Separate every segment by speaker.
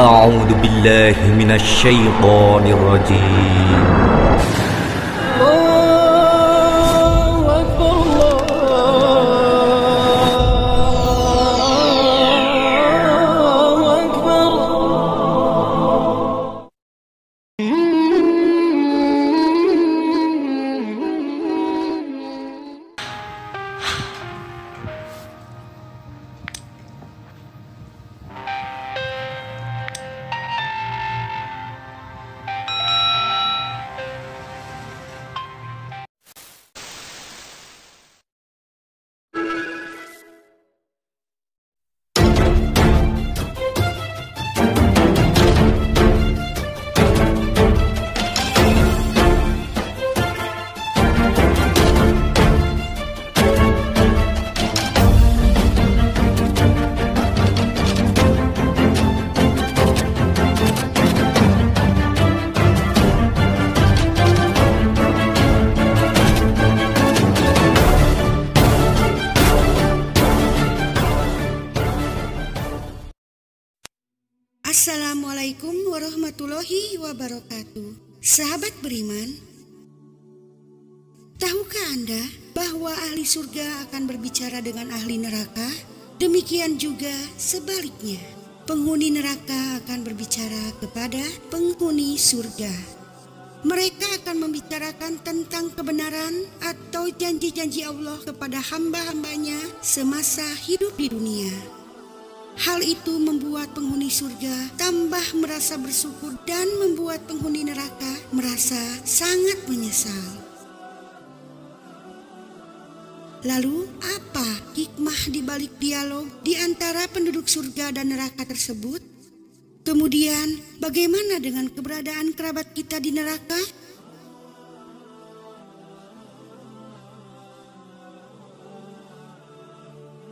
Speaker 1: أعوذ بالله من الشيطان الرجيم.
Speaker 2: Assalamualaikum warahmatullahi wabarakatuh. Sahabat beriman, tahukah Anda bahwa ahli surga akan berbicara dengan ahli neraka? Demikian juga sebaliknya, penghuni neraka akan berbicara kepada penghuni surga. Mereka akan membicarakan tentang kebenaran atau janji-janji Allah kepada hamba-hambanya semasa hidup di dunia. Hal itu membuat penghuni surga tambah merasa bersyukur dan membuat penghuni neraka merasa sangat menyesal. Lalu, apa hikmah di balik dialog di antara penduduk surga dan neraka tersebut? Kemudian, bagaimana dengan keberadaan kerabat kita di neraka?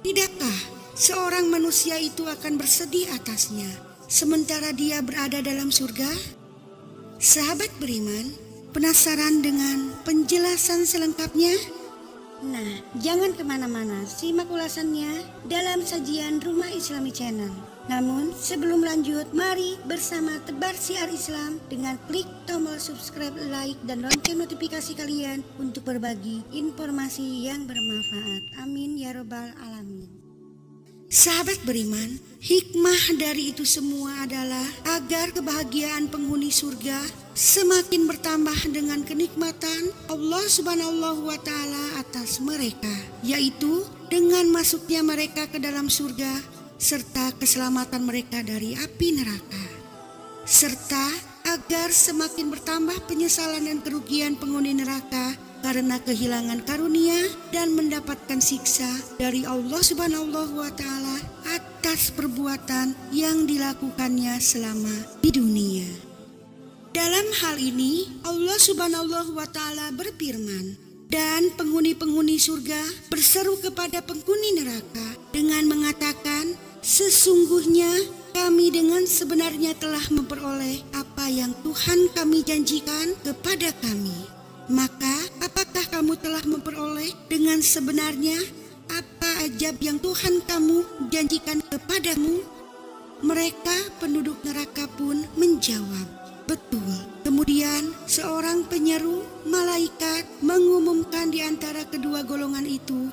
Speaker 2: Tidakkah seorang manusia itu akan bersedih atasnya, sementara dia berada dalam surga? Sahabat beriman, penasaran dengan penjelasan selengkapnya? Nah, jangan kemana-mana, simak ulasannya dalam sajian Rumah Islami Channel. Namun, sebelum lanjut, mari bersama tebar siar Islam dengan klik tombol subscribe, like, dan lonceng notifikasi kalian untuk berbagi informasi yang bermanfaat. Amin ya robbal alamin. Sahabat beriman, hikmah dari itu semua adalah agar kebahagiaan penghuni surga semakin bertambah dengan kenikmatan Allah Subhanahu wa Ta'ala atas mereka, yaitu dengan masuknya mereka ke dalam surga serta keselamatan mereka dari api neraka, serta agar semakin bertambah penyesalan dan kerugian penghuni neraka karena kehilangan karunia dan mendapatkan siksa dari Allah Subhanahu wa Ta'ala atas perbuatan yang dilakukannya selama di dunia. Dalam hal ini Allah Subhanahu wa Ta'ala berfirman, dan penghuni-penghuni surga berseru kepada penghuni neraka dengan mengatakan, sesungguhnya kami dengan sebenarnya telah memperoleh apa yang Tuhan kami janjikan kepada kami. Maka apakah kamu telah memperoleh dengan sebenarnya apa ajab yang Tuhan kamu janjikan kepadamu? Mereka penduduk neraka pun menjawab, betul. Kemudian seorang penyeru malaikat mengumumkan di antara kedua golongan itu,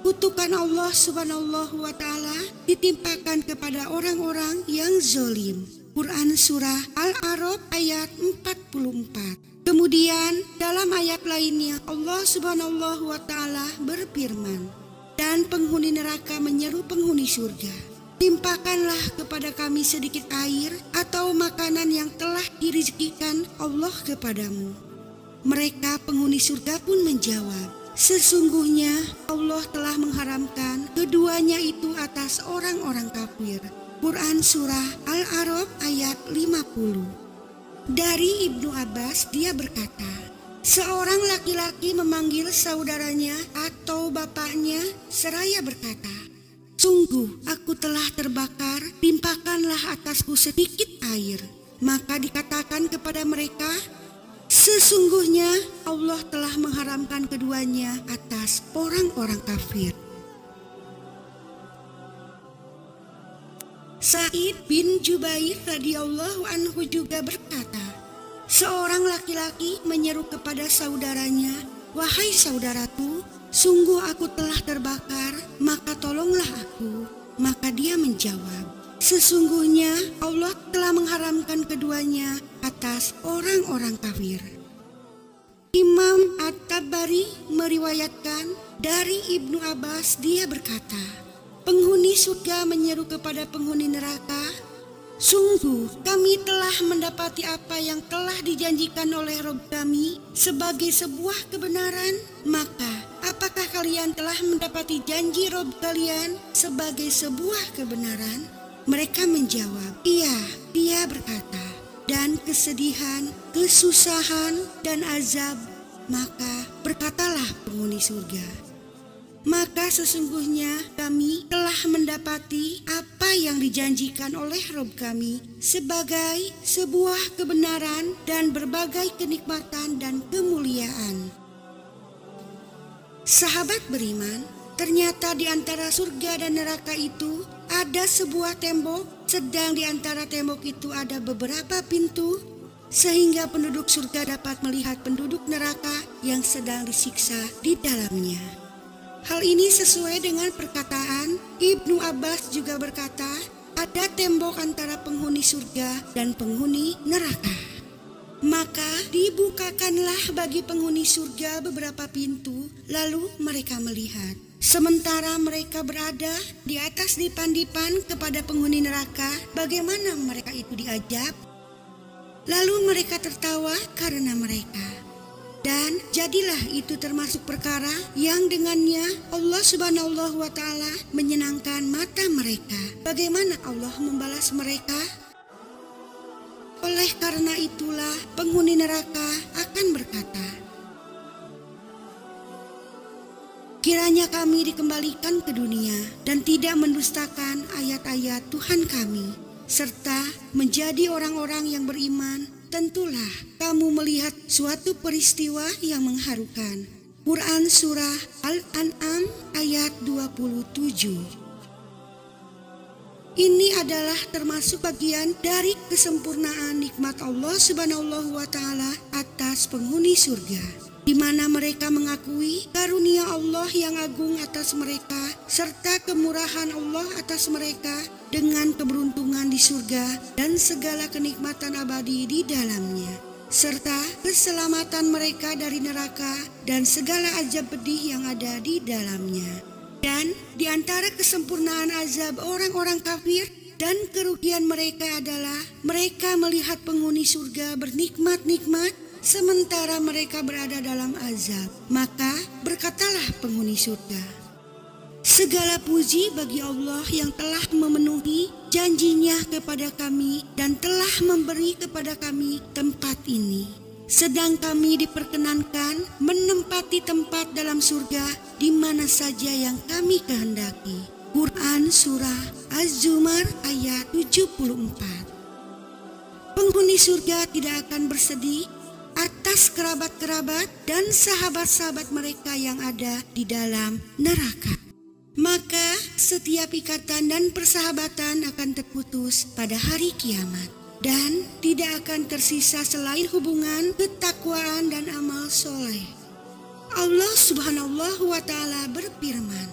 Speaker 2: kutukan Allah Subhanahu wa Ta'ala ditimpakan kepada orang-orang yang zalim. Quran Surah Al-A'raf ayat 44. Kemudian dalam ayat lainnya Allah Subhanahu wa Ta'ala berfirman, dan penghuni neraka menyeru penghuni surga, timpakanlah kepada kami sedikit air atau makanan yang telah direzekikan Allah kepadamu. Mereka penghuni surga pun menjawab, sesungguhnya Allah telah mengharamkan keduanya itu atas orang-orang kafir. Quran Surah Al-A'raf ayat 50. Dari Ibnu Abbas, dia berkata, seorang laki-laki memanggil saudaranya atau bapaknya seraya berkata, sungguh aku telah terbakar, timpakanlah atasku sedikit air. Maka dikatakan kepada mereka, sesungguhnya Allah telah mengharamkan keduanya atas orang-orang kafir. Sa'id bin Jubair radhiyallahu anhu juga berkata, seorang laki-laki menyeru kepada saudaranya, "Wahai saudaraku, sungguh aku telah terbakar, maka tolonglah aku." Maka dia menjawab, "Sesungguhnya Allah telah mengharamkan keduanya atas orang-orang kafir." Imam At-Tabari meriwayatkan dari Ibnu Abbas, dia berkata, penghuni surga menyeru kepada penghuni neraka, "Sungguh kami telah mendapati apa yang telah dijanjikan oleh Rabb kami sebagai sebuah kebenaran. Maka apakah kalian telah mendapati janji Rabb kalian sebagai sebuah kebenaran?" Mereka menjawab, "Iya." Dia berkata, "Dan kesedihan, kesusahan, dan azab." Maka berkatalah penghuni surga, "Maka sesungguhnya kami telah mendapati apa yang dijanjikan oleh Rabb kami sebagai sebuah kebenaran dan berbagai kenikmatan dan kemuliaan." Sahabat beriman, ternyata di antara surga dan neraka itu ada sebuah tembok, sedang di antara tembok itu ada beberapa pintu, sehingga penduduk surga dapat melihat penduduk neraka yang sedang disiksa di dalamnya. Hal ini sesuai dengan perkataan Ibnu Abbas juga berkata, ada tembok antara penghuni surga dan penghuni neraka. Maka dibukakanlah bagi penghuni surga beberapa pintu, lalu mereka melihat. Sementara mereka berada di atas dipan-dipan kepada penghuni neraka, bagaimana mereka itu diajab? Lalu mereka tertawa karena mereka. Dan jadilah itu termasuk perkara yang dengannya Allah Subhanahu wa Ta'ala menyenangkan mata mereka. Bagaimana Allah membalas mereka? Oleh karena itulah penghuni neraka akan berkata, "Kiranya kami dikembalikan ke dunia dan tidak mendustakan ayat-ayat Tuhan kami, serta menjadi orang-orang yang beriman. Tentulah kamu melihat suatu peristiwa yang mengharukan." Quran Surah Al-An'am ayat 27. Ini adalah termasuk bagian dari kesempurnaan nikmat Allah Subhanahu wa Ta'ala atas penghuni surga, di mana mereka mengakui karunia Allah yang agung atas mereka serta kemurahan Allah atas mereka dengan keberuntungan di surga dan segala kenikmatan abadi di dalamnya, serta keselamatan mereka dari neraka dan segala azab pedih yang ada di dalamnya. Dan di antara kesempurnaan azab orang-orang kafir dan kerugian mereka adalah mereka melihat penghuni surga bernikmat-nikmat sementara mereka berada dalam azab. Maka berkatalah penghuni surga, "Segala puji bagi Allah yang telah memenuhi janjinya kepada kami dan telah memberi kepada kami tempat ini. Sedang kami diperkenankan menempati tempat dalam surga di mana saja yang kami kehendaki." Quran Surah Az-Zumar ayat 74. Penghuni surga tidak akan bersedih atas kerabat-kerabat dan sahabat-sahabat mereka yang ada di dalam neraka. Maka setiap ikatan dan persahabatan akan terputus pada hari kiamat, dan tidak akan tersisa selain hubungan, ketakwaan, dan amal soleh. Allah Subhanahu wa Ta'ala berfirman,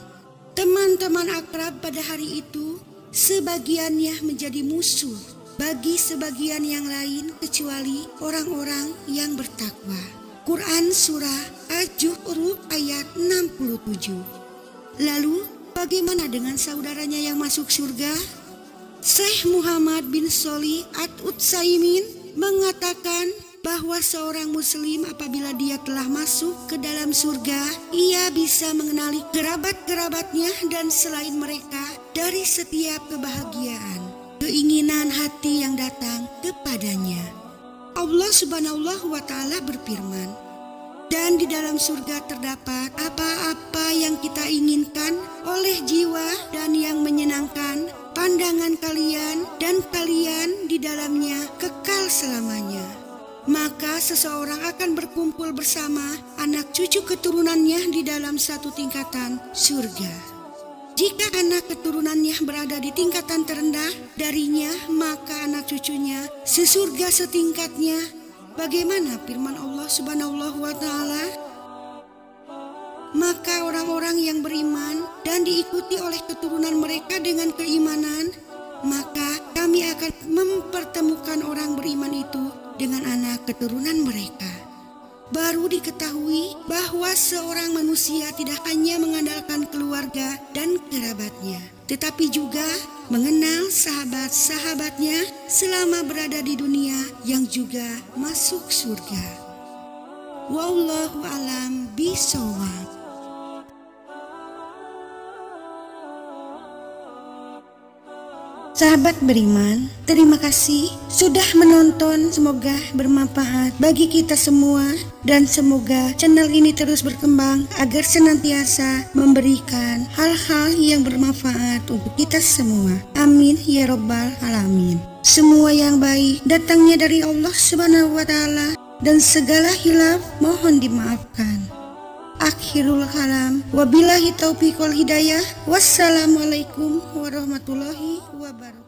Speaker 2: teman-teman akrab pada hari itu sebagiannya menjadi musuh bagi sebagian yang lain kecuali orang-orang yang bertakwa. Quran Surah Az-Zukhruf ayat 67. Lalu bagaimana dengan saudaranya yang masuk surga? Syekh Muhammad bin Sholih Al-Utsaimin mengatakan bahwa seorang muslim apabila dia telah masuk ke dalam surga, ia bisa mengenali kerabat-kerabatnya dan selain mereka dari setiap kebahagiaan, keinginan hati yang datang kepadanya. Allah Subhanahu wa Ta'ala berfirman, "Dan di dalam surga terdapat apa-apa yang kita inginkan oleh jiwa dan yang menyenangkan pandangan kalian, dan kalian di dalamnya kekal selamanya." Maka seseorang akan berkumpul bersama anak cucu keturunannya di dalam satu tingkatan surga. Jika anak keturunannya berada di tingkatan terendah darinya, maka anak cucunya sesurga setingkatnya. Bagaimana firman Allah Subhanahu wa Ta'ala? Maka orang-orang yang beriman dan diikuti oleh keturunan mereka dengan keimanan, maka kami akan mempertemukan orang beriman itu dengan anak keturunan mereka. Baru diketahui bahwa seorang manusia tidak hanya mengandalkan keluarga dan kerabatnya, tetapi juga mengenal sahabat-sahabatnya selama berada di dunia yang juga masuk surga. Wallahu a'lam bishawab. Sahabat beriman, terima kasih sudah menonton. Semoga bermanfaat bagi kita semua dan semoga channel ini terus berkembang agar senantiasa memberikan hal-hal yang bermanfaat untuk kita semua. Amin ya rabbal alamin. Semua yang baik datangnya dari Allah Subhanahu wa Ta'ala dan segala hilaf mohon dimaafkan. Akhirul kalam, wabillahi taufiq wal hidayah. Wassalamualaikum warahmatullahi wabarakatuh.